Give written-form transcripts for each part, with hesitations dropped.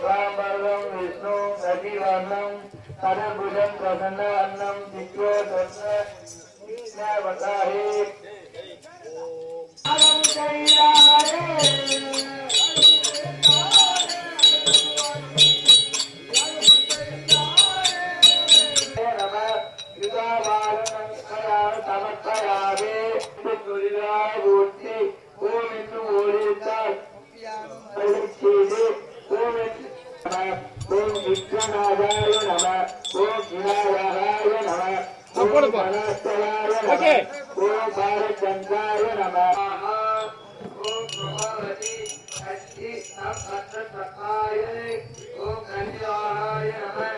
शुक्लांबरधरं विष्णुं शशिवर्णं चतुर्भुजं प्रसन्नवदनं ध्यायामि Okay. ओम भारतचंद्राय नमः ओम भगवती अष्टि नवरत्नाय ओम कन्याय नमः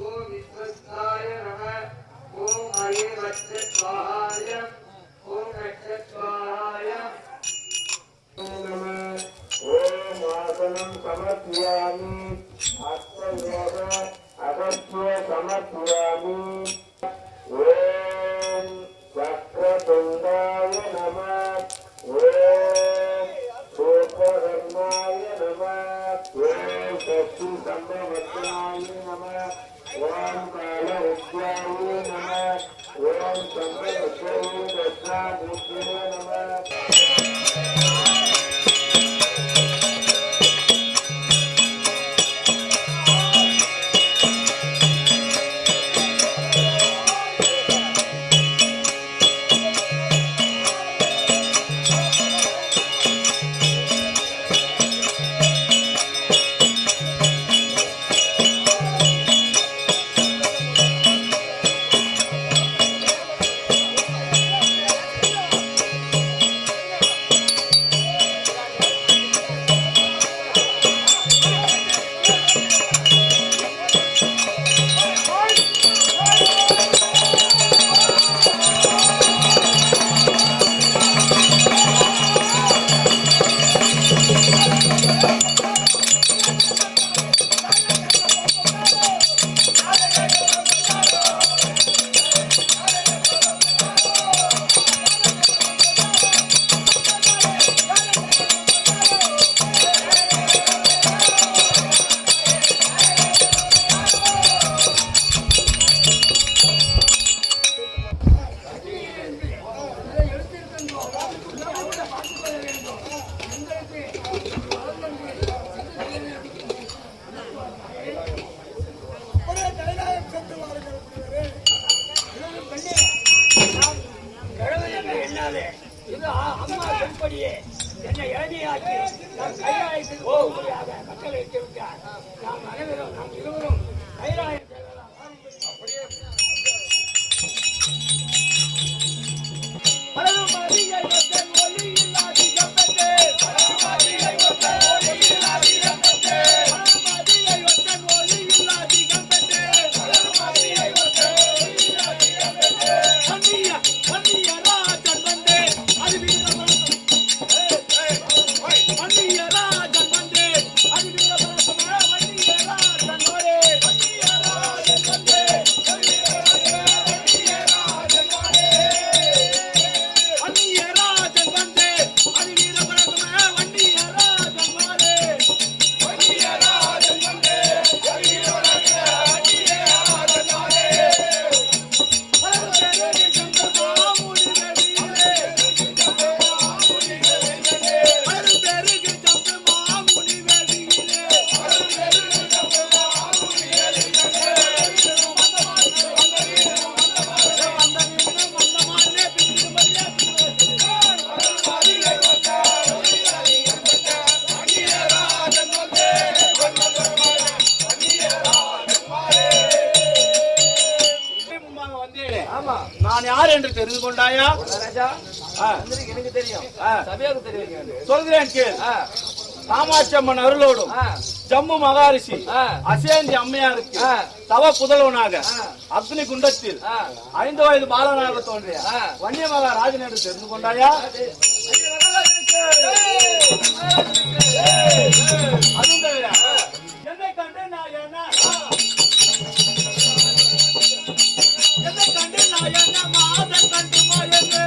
ओम विश्वस्ताय नमः ओम हरे वत्सवाय ओम नक्षत्राय नमः ओम आसनं समर्पयामि हस्तयोग अगत्य समर्पयामि ओम वक्रतुंडाय नमः ओम सूर्यकर्णाय नमः ओम शक्तिसंभवत्याय नमः ओम कालरुद्राय नमः ओम संभवत्याय दक्षामूर्तये नमः என்னை இளமையாக்கி நாம் கைலாயத்தில் போகும்படியாக கட்டளையிட்டு விட்டார். நாம் அனைவரும் நாம் இருவரும் கைலாயம் செல்லலாம். அப்படியே நான் யார் என்று தெரிந்து கொண்டாயா? எனக்கு தெரியும், சபையாவுக்கு தெரியும். சொல்கிறேன் கேள். காமாட்சி அம்மன் அருளோடும் ஜம்மு மகாரிஷி அசேந்தி அம்மையாருக்கு தவ புதல்வனாக அக்னி குண்டத்தில் 5 வயது பாலனாக தோன்றிய வன்னிய மகாராஜன் என்று தெரிந்து கொண்டாயா? அதுவும் தவிர என்னை கண்டு நான் என்ன மாதம் கண்டுமா என்று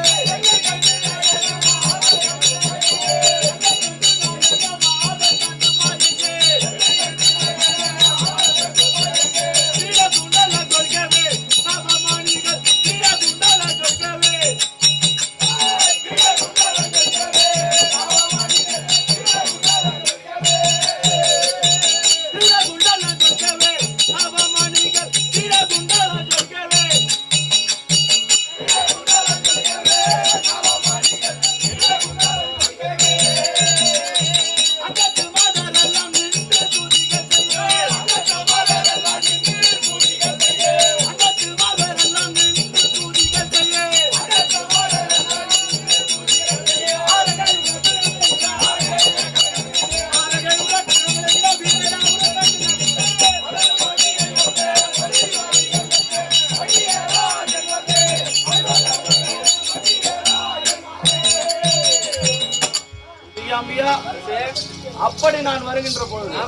அப்படி நான் வருகின்ற பொழுது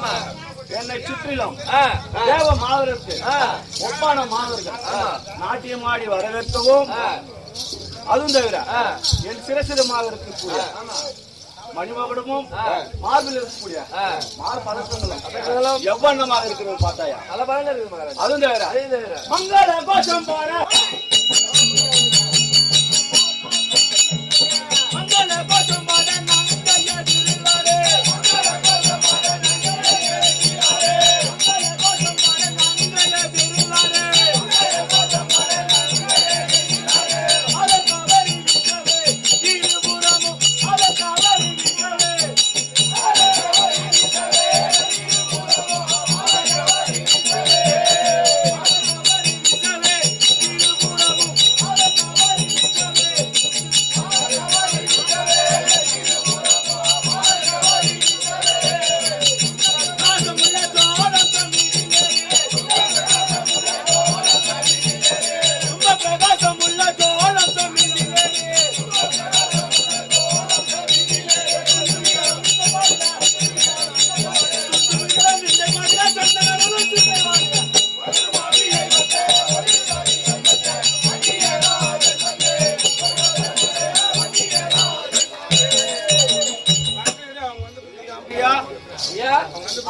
என்னை சுற்றிலும் தேவ மாதருக்கு ஒப்பான மாதர்கள் நாட்டியமாடி வரவேற்கவும், அதுவும் தவிர என் சிரசிரமாக இருக்கக்கூடிய மணிமகுடமும் மார்பில் இருக்கக்கூடிய பதக்கங்களும் எவ்வண்ணமாக இருக்கிறது பார்த்தாயா? அதுவும் தவிர மங்கள கோஷம் பார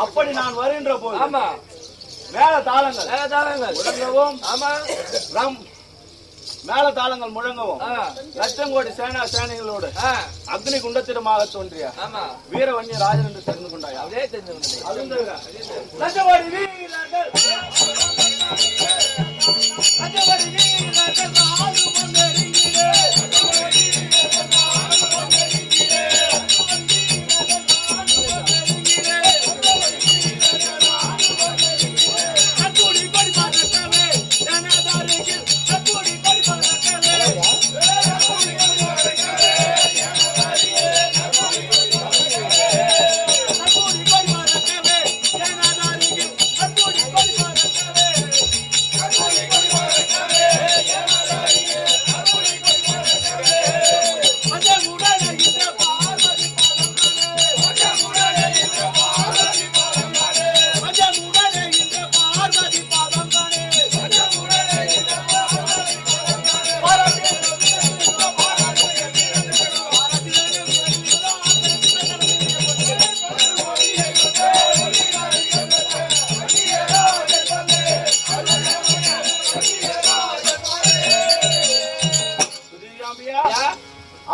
அப்படி நான் வருகின்ற போது மேல தாளங்கள் முழங்கவும், மேல தாளங்கள் முழங்கவும், லட்சம் கோடி சேனைகளோடு அக்னி குண்டத்திடமாக தோன்றிய வீரவன்னிய ராஜன் என்று தெரிந்து கொண்டாயா? அதே தெரிந்து லட்சம் கோடி வீரர்கள்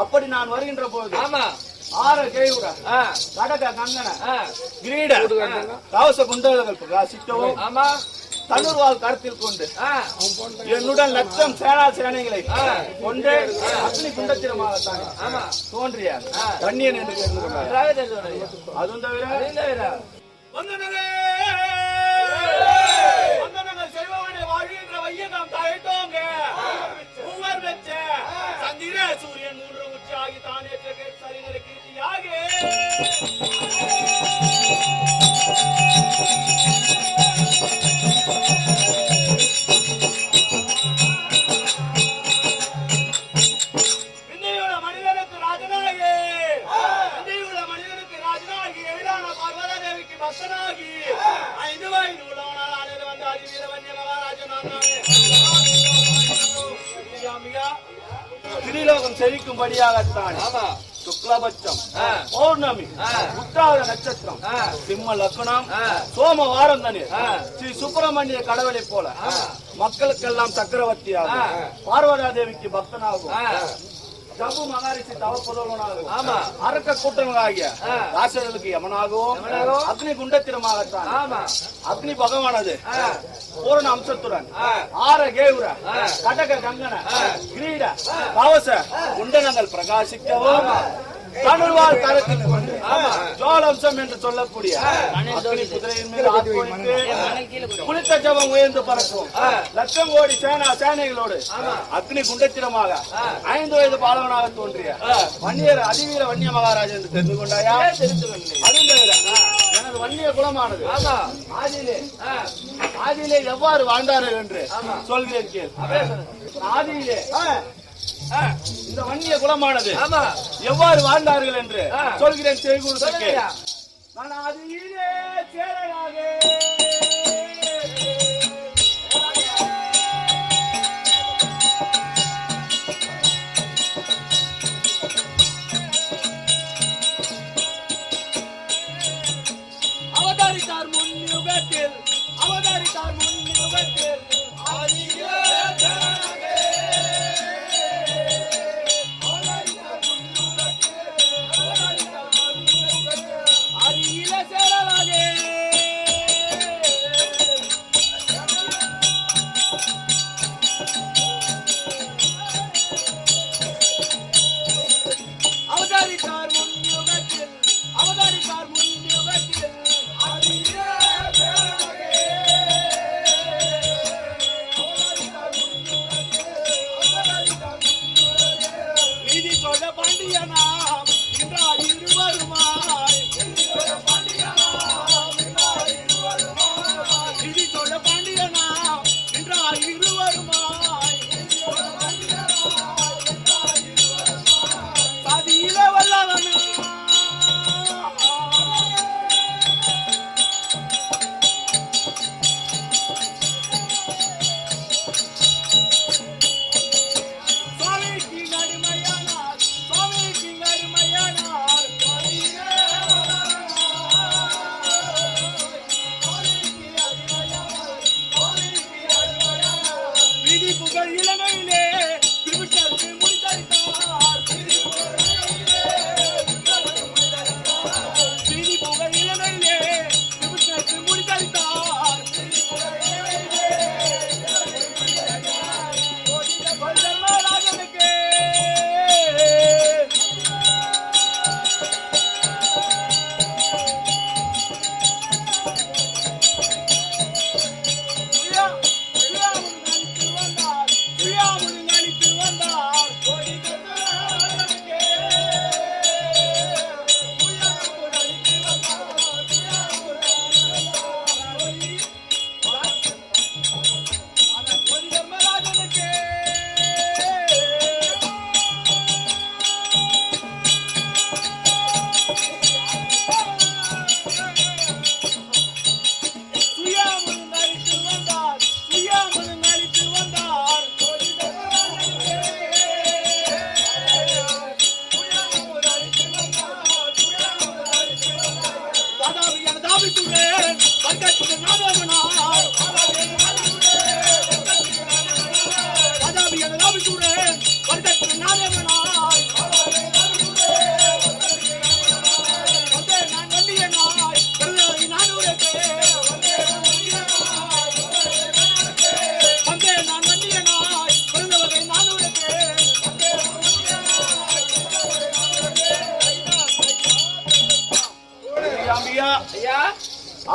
அப்படி நான் வருகின்ற போது ஆர கேயுட கடக கங்கன கிரீட கவச குண்டலங்கள் பிரகாசிக்கவும், தனுர்வால் கருத்தில் கொண்டு என்னுடன் லட்சம் சேனைகளை கொண்டு அக்னி குண்டத்திரமாக தோன்றிய கண்ணியன் என்று தெரிந்து கொண்டார். அதுவும் தவிர செய்பவனை வாழ்கின்ற வையகம் தாய்த்தோங்க மூவர் வெச்ச சந்திர சூரியன் மூன்று உச்சாகி தானே சரிநிலை கீர்த்தியாக இந்தியுள்ள மனிதனுக்கு ராஜனாகி, இந்தியுள்ள மனிதனுக்கு ராஜனாகி, எழிலான பார்வதா தேவிக்கு பக்தனாகி 5 வயது உள்ளவனால் ஆனது வந்த அதிவீர வன்னிய மகாராஜன் திரிலோகம் செழிக்கும்படியாகத்தான் சுக்லபட்சம் பௌர்ணமி உத்திராட நட்சத்திரம் சிம்ம லக்னம் சோமவாரம் தனி ஸ்ரீ சுப்பிரமணிய கடவுளை போல மக்களுக்கெல்லாம் சக்கரவர்த்தியாக, பார்வதா தேவிக்கு பக்தனாகும், ஜம்பு மகாரிஷி தவ புதல்வனாகவும், அரக்க கூட்டங்களாகிய ராசர்களுக்கு யமனாகவும், அக்னி குண்டத்திரமாகத்தான் அக்னி பகவானது பூரண அம்சத்துடன் ஆர கேவுர கடக கங்கன கிரீட கவச குண்டனங்கள் பிரகாசிக்கவும், தனுர்வால் கரத்தில் கொண்டு ஜோலம்சம் என்று சொல்லக்கூடிய அக்னி குதிரையின் மீது ஆத்மோனித்து குளித்த ஜபம் உயர்ந்து பறக்கும் லட்சம் கோடி சேனைகளோடு அக்னி குண்டத்திரமாக 5 வயது பாலவனாக தோன்றிய வன்னியர் அதிவீர வன்னிய மகாராஜா என்று தெரிந்து கொண்டாயா? அதுவும் தவிர எனது வன்னிய குலமானது ஆதியிலே எவ்வாறு வாழ்ந்தார்கள் என்று சொல்கிறேன் கேள். ஆதியிலே இந்த வன்னிய குலமானது எவ்வாறு வாழ்ந்தார்கள் என்று சொல்கிறேன். செய்கூர் நான் அதிலே சேரலாக அவதாரித்தார் முன் யுகத்தில் அதிலே சேரலாக அதிலே சேரலாக அவதாரித்தார் முன் யுகத்தில் அதிலே நீதி சொல்ல பாண்டியனாம் என்றால் இருவருமாய் நீதி சொல்ல பாண்டியனாம் என்றால் இருவருமாய் சதியில வல்லவனா சுவாமிக்கு அடிமையானார் விதி புகழ் இளமையிலே திருவிழாவுக்கு முடித்தளித்தார் விதி புகழ் இளமையிலே திருவிழாவுக்கு முடித்தளித்தார் ராஜனுக்கு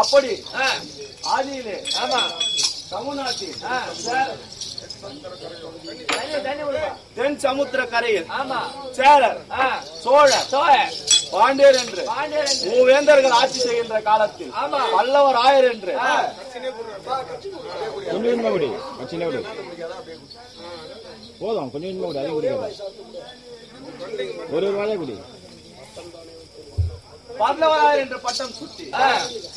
அப்படி ஆதியிலே தமிழ்நாட்டில் தென் சமுத்திர கரையில் சேரர் சோழர் பாண்டியர் என்று மூவேந்தர்கள் ஆட்சி செய்கின்ற காலத்தில் பல்லவர் ஆயர் என்று போதும் கொஞ்சம் கொஞ்சமா குடி அதிகம் குடிக்காது ஒரு வாழை குடி பல்லவராயர் என்ற பட்டம் சுட்டி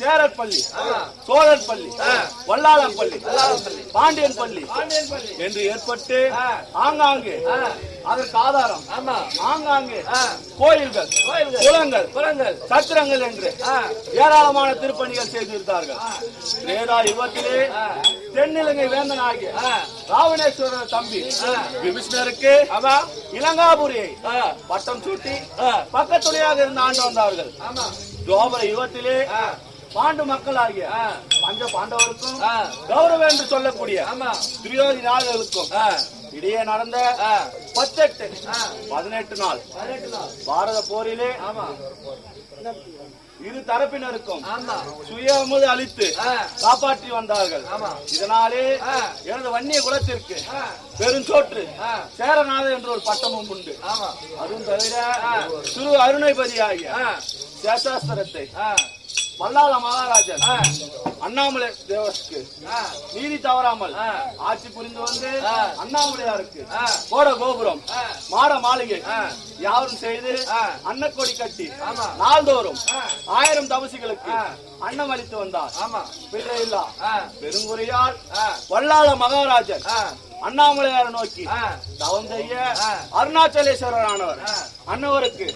சேரர் பள்ளி சோழர் பள்ளி வல்லாளம் பள்ளி பாண்டியன் பள்ளி என்று ஏற்பட்டு ஆங்காங்கே அதற்கு ஆதாரம் ஆங்காங்கே கோயில்கள் குளங்கள் சத்திரங்கள் என்று ஏராளமான திருப்பணிகள் செய்திருந்தார்கள் வேதா யுகத்திலே தென்னிலங்கை வேந்தனாகிய ராவணேஸ்வரர் தம்பி விபீஷ்ணருக்கு இலங்காபுரியை பட்டம் சூட்டி பக்கத்துணையாக இருந்து ஆண்டு வந்தார்கள். துவாபர யுகத்திலே பாண்டு மக்களாகிய பஞ்ச பாண்டவருக்கும் கௌரவ என்று சொல்லக்கூடிய துரியோதனார்களுக்கும் இடையே நடந்த 18 நாள் பாரத போரிலே இரு தரப்பினருக்கும் சுயமுது அளித்து காப்பாற்றி வந்தார்கள். இதனாலே எனது வன்னிய குலத்திற்கு பெருஞ்சோற்று சேரநாதன் என்ற ஒரு பட்டமும் உண்டு. அதுவும் தவிர திரு அருணைபதியாகிய சேஷாஸ்திரத்தை மல்லாள மகாராஜன் அண்ணாமலை தேவருக்கு நீதி தவறாமல் ஆட்சி புரிந்து வந்து அண்ணாமலையாருக்கு கோட கோபுரம் மாட மாளிகை யாரும் செய்து அன்னக்கொடி கட்டி நாள்தோறும் 1000 தபசிகளுக்கு அன்னம் அளித்து வந்தார். பிள்ளை இல்லா பெருங்குறையால் வல்லாள மகாராஜர் அண்ணாமலையாரை நோக்கி தவம் செய்ய அருணாச்சலேஸ்வரர் ஆனவர் அன்னவருக்கு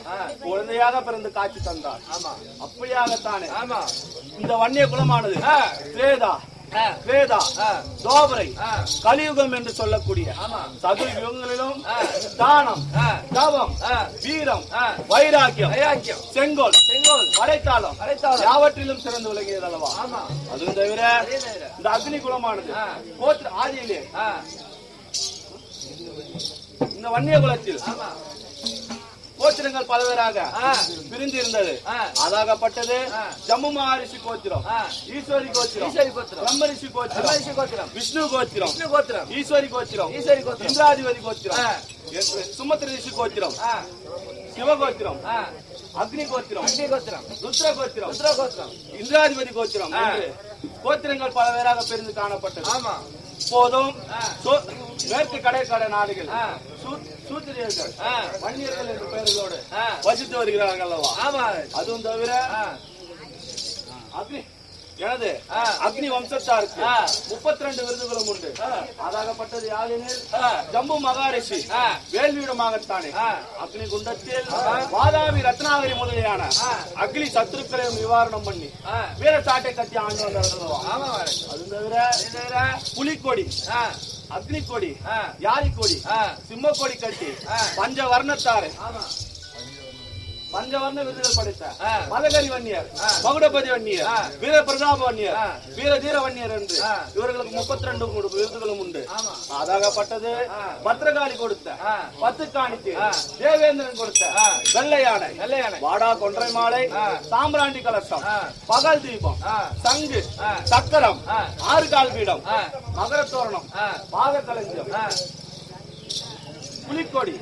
குழந்தையாக பிறந்து காட்சி தந்தார். அப்படியாகத்தானே இந்த வன்னிய குலமானது வேதா தோபரை கலியுகம் என்று சொல்லக்கூடிய சதுர யுகங்களிலும் தானம் தவம் வீரம் வைராக்கியம் செங்கோல் வரைத்தாளம் யாவற்றிலும் சிறந்து விளங்கியது அல்லவா? அதுவும் தவிர இந்த அக்னி குலமானது ஆதியிலே இந்த வன்னிய குலத்தில் கோத்திரங்கள் பலவேறாக பிரிந்து இருந்தது. அதாகப்பட்டது ஜம்மு மகரிஷி கோத்திரம், ஈஸ்வரி கோத்திரம், பிரம்ம ரிஷி கோத்திரம், விஷ்ணு கோத்திரம், ஈஸ்வரி கோத்திரம், இந்திராதிபதி கோத்திரம், சுமத்ர ரிஷி கோத்திரம், சிவகோத்திரம், அக்னி கோத்திரம், ருத்ர கோத்திரம், இந்திராதிபதி கோத்திரம் என்று கோத்திரங்கள் பலவேறாக பிரிந்து காணப்பட்டது. போதும் மேற்கு கடற்கரை நாடுகள் சூத்திரியர்கள் வன்னியர்கள் என்ற பெயர்களோடு வசித்து வருகிறார்கள் அல்லவா? அதுவும் தவிர எனது அக்னி வம்சத்தாருக்கு 32 விருதுகளும் உண்டு. அதாகப்பட்டது யாதெனில் ஜம்மு மகாரிஷி வேள்வியிடமாகத்தானே அக்னி குண்டத்தில் வாதாபி ரத்னாகரி முதலியான அக்னி சத்துருக்களை நிவாரணம் பண்ணி வீர சாட்டை கட்டி ஆண்டு வந்தார்கள். அது தவிர புலிக்கொடி, அக்னி கொடி, யாரி கொடி, சிம்ம கொடி கட்டி பஞ்சவர்ணத்தாரு பஞ்சவர்ண விருதுகள் படைத்த மதகரி வன்னியர், மகுடபதி வன்னியர், வீர பிரதாப வன்னியர், வீர தீர வன்னியர் என்று இவர்களுக்கு 32 விருதுகளும் உண்டு. அதாகப்பட்டது பத்ரகாளி கொடுத்த 10 காணிக்கு, தேவேந்திரன் கொடுத்த வெள்ளை யானை, வாடா கொன்றை மாலை, சாம்பிராண்டி கலசம், பகல் தீபம், சங்கு, சக்கரம், 6 கால் பீடம், மகரத்தோரணம், பாகக்கலஞ்சம், புலிக்கொடி,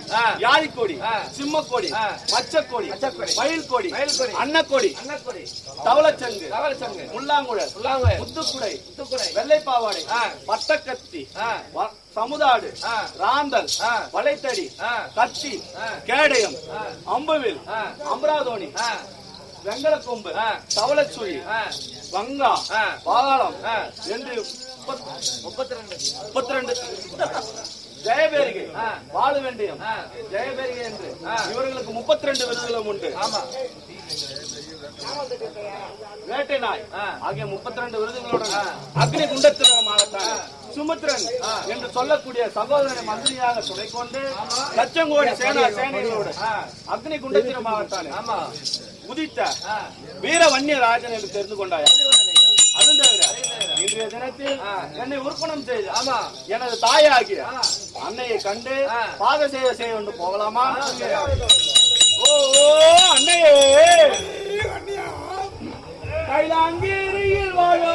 யாழிக்கொடி, சிம்மக்கொடி, மச்சக்கொடி, மயில்கொடி, அன்னக்கொடி, தவளச்சங்கு, முல்லாங்குழல், முத்துக்குடை, வெள்ளை பாவாடை, பட்டக்கத்தி, சமுதாடு, ராந்தல், வளைத்தடி, கத்தி, கேடயம், அம்புவில், அம்பராதோணி, வெங்கல கொம்பு, தவளச்சுழி, வங்கா, பாதாளம் என்று 32 ஜெயபேரிகை, வாழ வேண்டியம், ஜெயபேரிகை என்று இவர்களுக்கு 32 விருதுகளும் உண்டு. வேட்டை நாய் ஆகிய 32 விருதுகளுடன் அக்னி குண்டத்திரமாகத்தான் சுமித்ரன் என்று சொல்லக்கூடிய சகோதரனை மந்திரியாக துணை கொண்டு லட்சம் கோடி சேனைகளோடு அக்னி குண்டத்திரமாகத்தான் உதித்த வீர வன்னிய ராஜன் என்று தெரிந்து கொண்டார். அதுவும் தவிர இன்றைய தினத்தில் என்னை உற்பணம் செய்து எனது தாயாகிய அன்னையை கண்டு பாத சேவை செய்ய கொண்டு போகலாமா? ஓ அன்னையே, கைலாங்கிரியில் வாழோ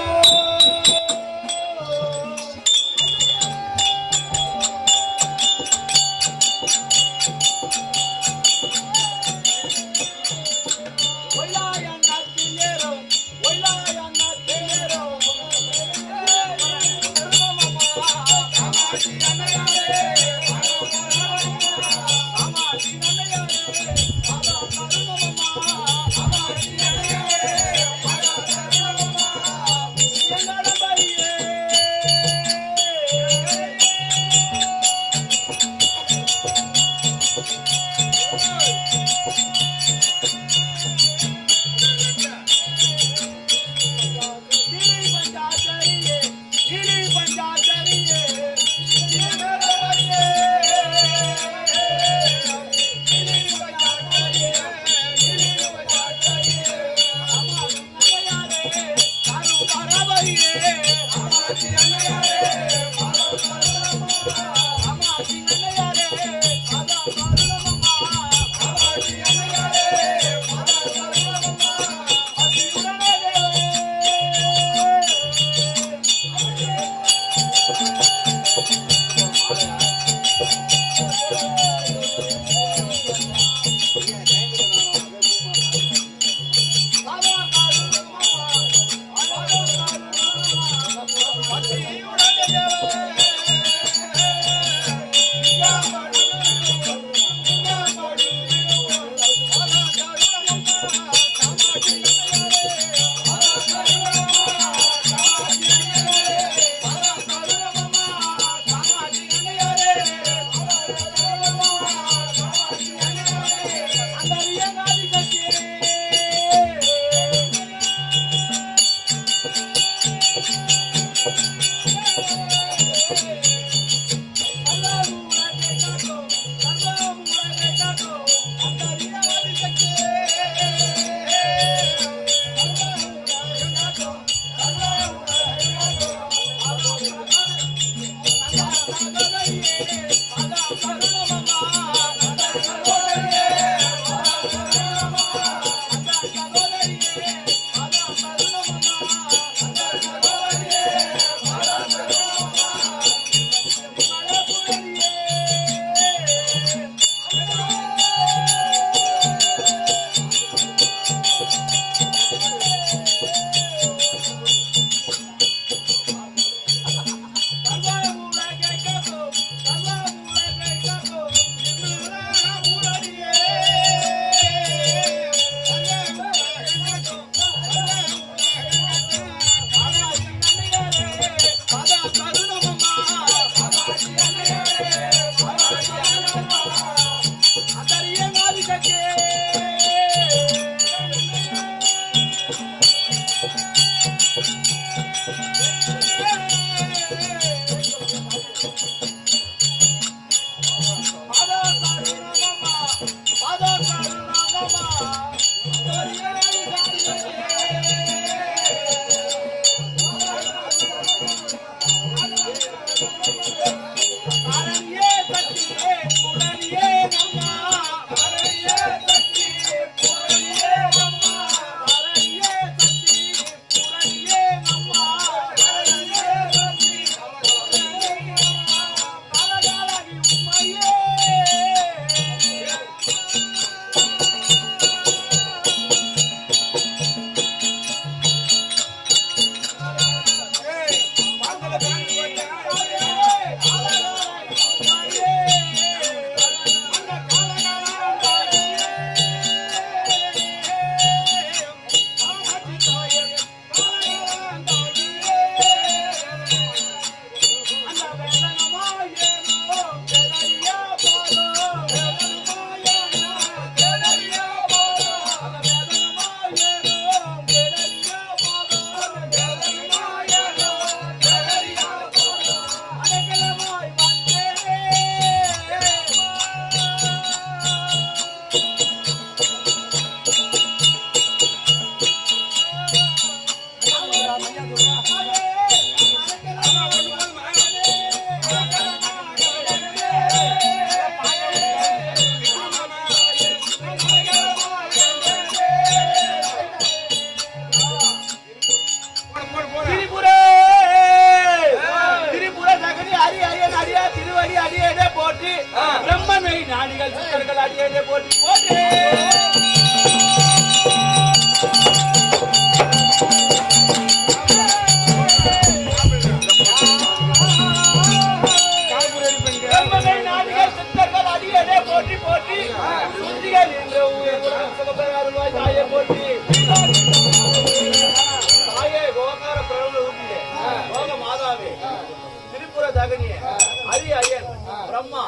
பிரம்மா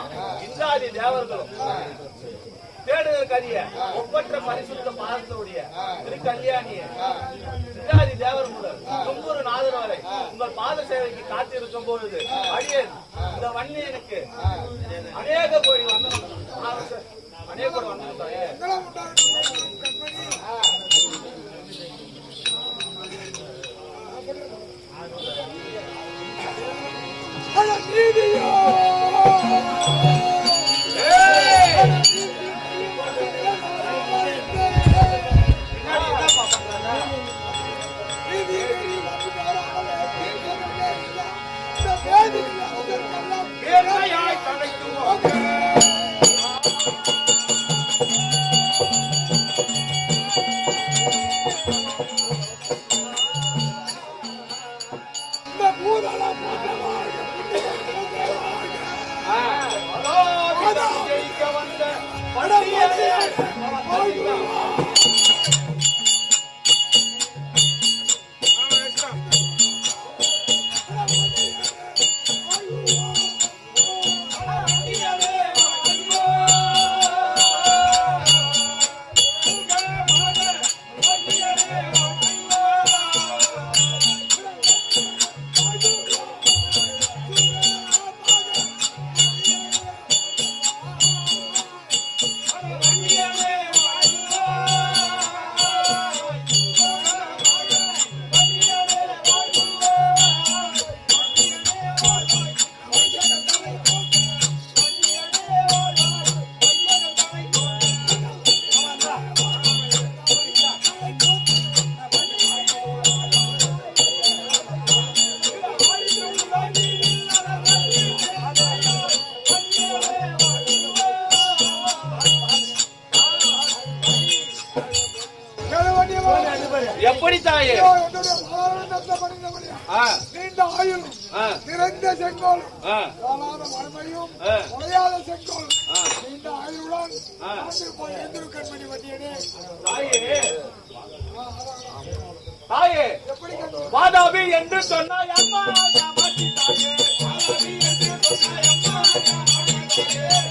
இந்திராதி தேவர்களும் தேடுதற்கரிய ஒப்பற்ற பரிசுத்த பாதத்துடைய திருக்கல்யாணிய இந்திராதி தேவர் முதல் தும்பூர் நாதர் வரை உங்கள் பாத சேவைக்கு காத்திருக்கும் பொழுது அடியேன் இந்த வன்னியனுக்கு அநேக கோடி வந்தனம் அநேக கோடி வந்தனம் நீண்ட ஆயுளும் நிறைந்த செங்கோலும் காலாத வறுமையும் குறையாத செங்கோலும் நீண்ட ஆயுளுடன் கண்மணி வண்டியனே தாயே வாதாபி என்று சொன்னாய் அம்மா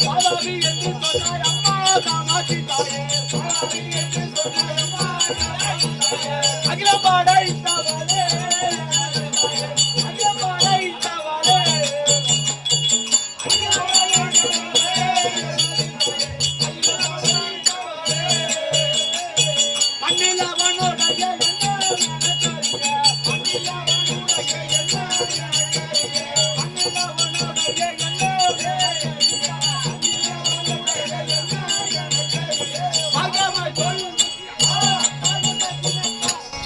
வாதாபி என்று சொன்னாய் அம்மா காமாட்சி தாயே அகில பாடைத்தவளே அகில பாடைத்தவளே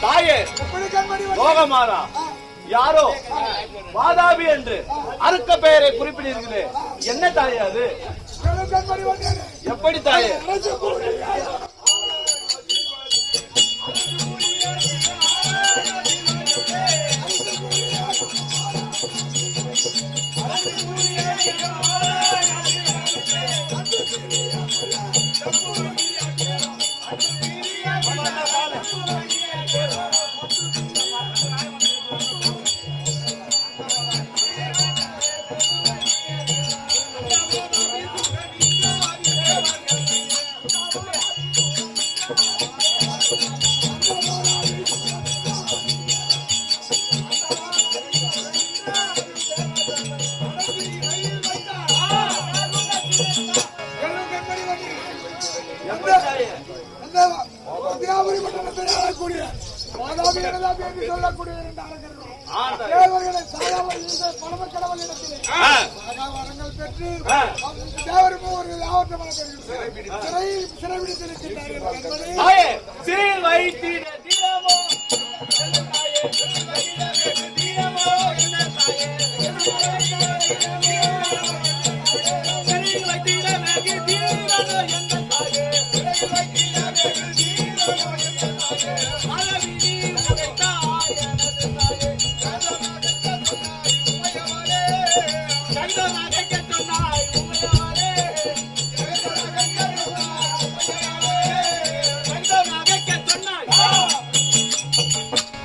தாயே லோகமாதா யாரோ வாதாபி என்று அறுக்க பெயரை குறிப்பிட்டிருக்குது. என்ன தாயே அது? எப்படி தாயே?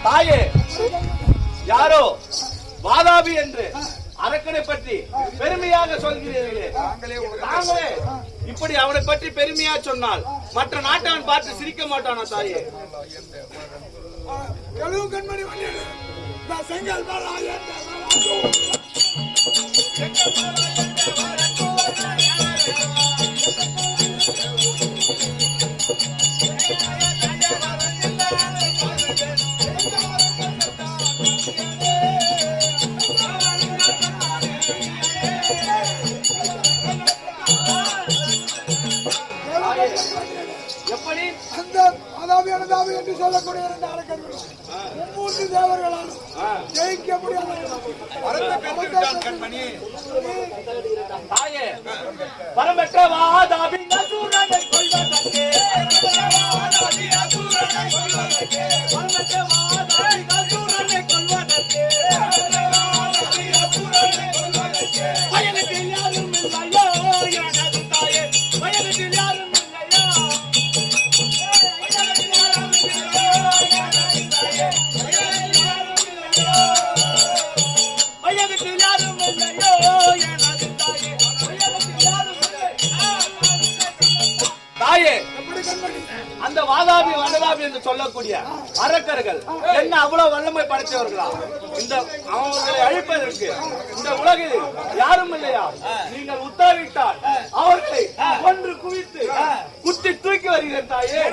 தாயே யாரோ வாதாபி என்று அரக்கனை பற்றி பெருமையாக சொல்கிறீர்களே, தாங்களே இப்படி அவனை பற்றி பெருமையா சொன்னால் மற்ற நாட்டான் பார்த்து சிரிக்க மாட்டானா தாயே? கண்மணி செங்கல் எப்படி அந்த அதாவி அனதாவி என்று சொல்லக்கூடிய இரண்டு அரக்கர்களும் மும்மூர்த்தி தேவர்களாலும் ஜெயிக்க முடியாத தாயே பரமற்ற வாதாபி அசுரனை கொல்வதற்கே வயலத்தில் யாரும் இல்லையோ எனது தாயே, வயலத்தில் யாரும் தாயே. அந்த வாதாபி வனதாபி என்று சொல்லக்கூடிய அரக்கர்கள் என்ன அவ்வளவு வல்லமை படைத்தவர்களா? இந்த அவர்களை அழிப்பதற்கு இந்த உலகில் யாரும் இல்லையா? நீங்கள் உத்தரவிட்டால் அவர்களை ஒன்று குவித்து குத்தி தூக்கி வருகிறேன் தாயே.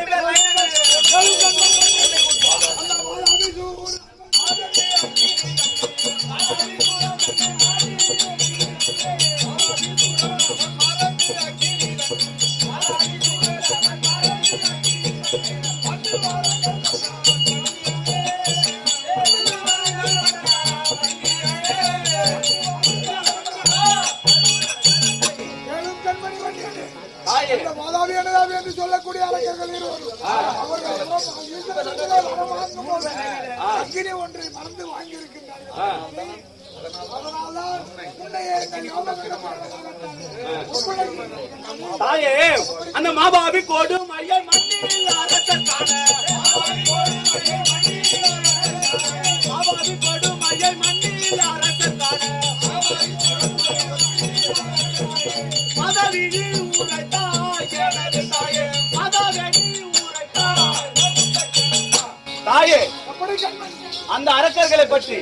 வாதாபி அனதாபி என்று சொல்லக்கூடிய அரக்கர்கள் இருவரும் அவர்கள் எல்லாம் ஈஸ்வரனிடத்திலே வரம் வாங்கும்போது அக்கினி ஒன்றை மறந்து வாங்கியிருக்கின்றார்கள். அதனால்தான் உன்னையே எங்கள் யோகத்திடம் தாயே, அந்த மாபாவி கோடு மையல் மண்ணில் அரசன் காண, மாபாவி கோடு மையல் மண்ணில் அரசன் காண, மதவிழி உரைத்தாய் எனது தாயே, மதவெளி உரைத்தாய். தாயே, அந்த அரக்கர்களை பற்றி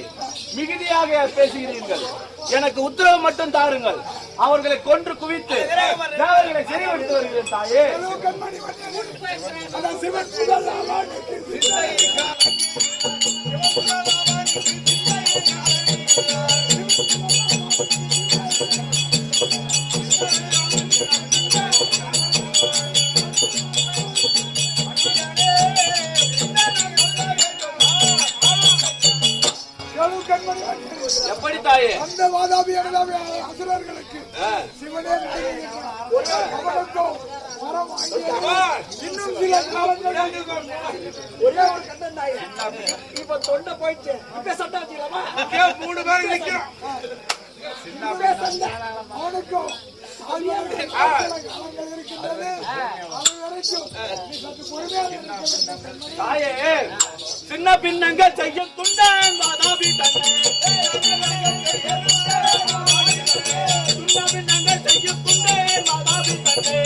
மிகுதியாக பேசுகிறீர்கள். எனக்கு உத்தரவு மட்டும் தாருங்கள். அவர்களை கொன்று குவித்து தேவர்களை சிறைப்படுத்தி வருகிறேன் தாயே. எப்படி தாயே? அந்த வாதாபி அனதாபி அசுரர்களுக்கு சிவனே அவனுக்கும் வரம் வாங்கி இன்னும் சில காலங்கள் ஒரே ஒரு கண்டன் தாயே. இப்ப தொண்டை போயிடுச்சு. இப்ப சண்டை வச்சுக்கலாமா? 3 பேர் நிக்கிறோம். அவனுக்கும் காலங்கள் இருக்கின்றது. அது வரைக்கும் நீ சற்று பொறுமையாக இருக்க. தாயே, சின்ன பின்னங்க செய்ய துண்டன் வாதாபி தன்னை, சின்ன பின்னங்க செய்ய துண்டன் வாதாபி தன்னை,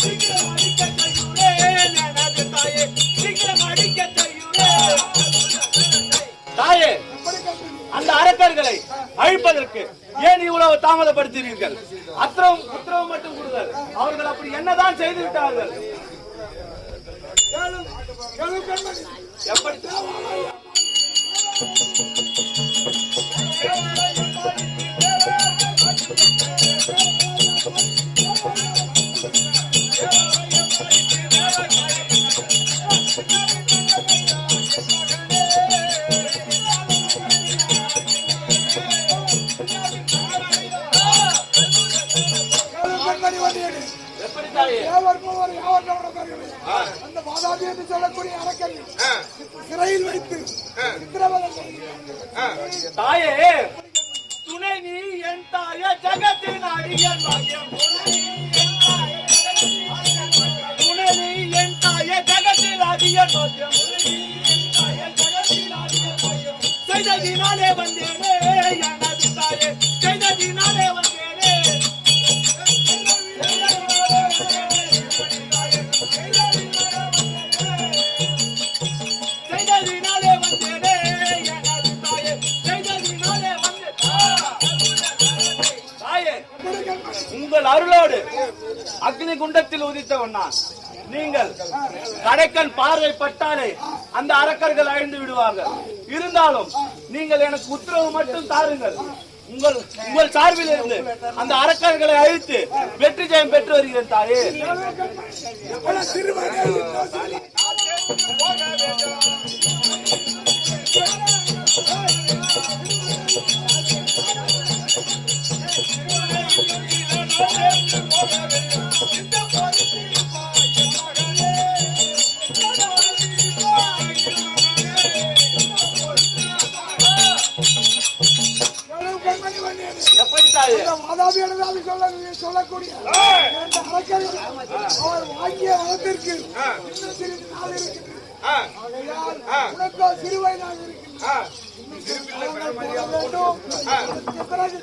சீக்கிரம் அடிக்க செய்யுறேன் எனது தாயே, சீக்கிரம் அடிக்க செய்யுறேன். தாயே, அந்த அரக்கர்களை அழிப்பதற்கு ஏன் இவ்வளவு தாமதப்படுத்துகிறீர்கள்? உத்தரவு மட்டும் கொடுங்கள். அவர்கள் அப்படி என்னதான் செய்து விட்டார்கள்? எப்படி? எப்படி தாயே? அந்த வாதாபி என்று சொல்லக்கூடிய அரக்கர்கள் சிறையில் வைத்து சித்திரவதை தாயே, துணை நீ என் தாய ஜகத்தின் அடியன் பாக்கியம், துணை நீ என் தாய ஜகத்தின் அடியன் பாக்கியம், செய்ததினாலே வந்தேனே எனது தாயே, செய்ததினாலே வந்தேனே. உங்கள் அருளோடு அக்னி குண்டத்தில் உதித்தவன் நான். நீங்கள் கடைக்கன் பார்வைப்பட்டாலே அந்த அரக்கர்கள் அழிந்து விடுவார்கள். இருந்தாலும் நீங்கள் எனக்கு உத்தரவு மட்டும் தாருங்கள். உங்கள் சார்பில் இருந்து அந்த அரக்கர்களை அழித்து வெற்றி ஜெயம் பெற்று வருகிறேன் தாயே. எப்படி தாயே? வாதாபி அனதாபி சொல்லக்கூடிய அவர் வாங்கிய வளத்திற்கு இன்னும் சிறிது நாள் இருக்கின்றது. ஆகையால் உனக்கோ சிறு வயதாக இருக்கின்றது. பிறகு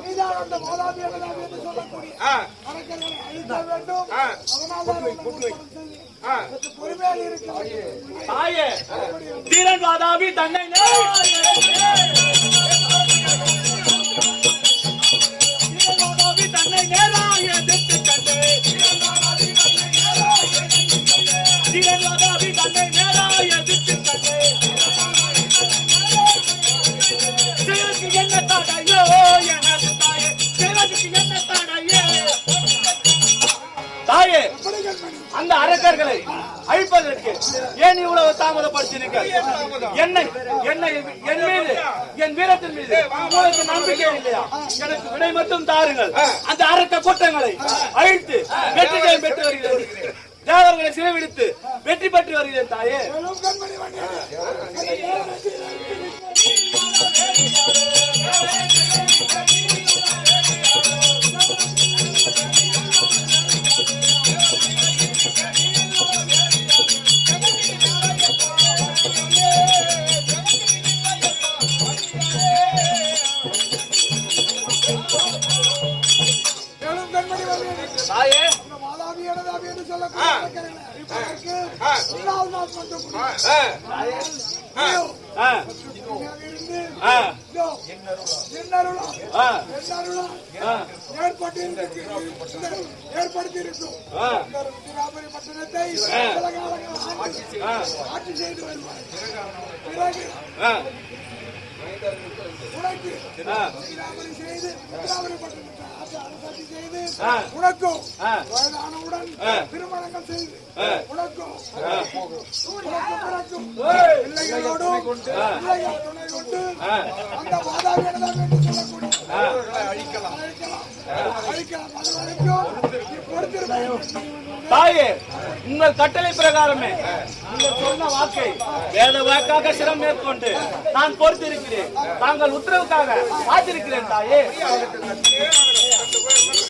நீதான் அந்த வாதாபி அனதாபி என்று சொல்லக்கூடிய அரக்கர்களை அழிக்க வேண்டும். அதனால்தான் பொறுமையாக இருக்கிறது. தாயே, தீரன் வாதாபி தன்னை தன்னை நேராக எதிர்த்து கண்டு, தீரன் வாதாபி தன்னை நேராக எதிர்த்து கண்டு, சிவனுக்கு என்ன தாடையோ எனது தாயே, சிவனுக்கு என்ன தாடையே. தாயே, அந்த அரக்கர்களை அழிப்பதற்கு ஏன் இவ்வளவு தாமதப்படுத்தினீர்கள்? என்னை என்னை என் மீது என் வீரத்தின் மீது உங்களுக்கு நம்பிக்கை இல்லையா? எனக்கு விடை மட்டும் தாருங்கள். அந்த அரக்க கூட்டங்களை அழித்து வெற்றி ஜெயம் பெற்று வருகிறேன். தேவர்களை சிறைவிடுத்து வெற்றி பெற்று வருகிறேன் தாயே. தாயே ஏற்படுத்தியிருக்கும் பட்டணத்தை ஆட்சி செய்து வருவார். பிறகு உனக்கு செய்து உனக்கும் வயதானவுடன் திருமணங்கள் செய்து உனக்கும் பிள்ளைகளோடும் பிள்ளைகள் துணை கொண்டு அந்த மாதாவி என்று சொல்லக்கூடிய அழிக்கலாம். அது வரைக்கும் பொறுத்திருப்பேன். தாயே, உங்கள் கட்டளை பிரகாரமே நீங்கள் சொன்ன வாக்கை வேத வாக்காக சிரம் மேற்கொண்டு நான் பொறுத்திருக்கிறேன். தாங்கள் உத்தரவுக்காக காத்திருக்கிறேன் தாயே.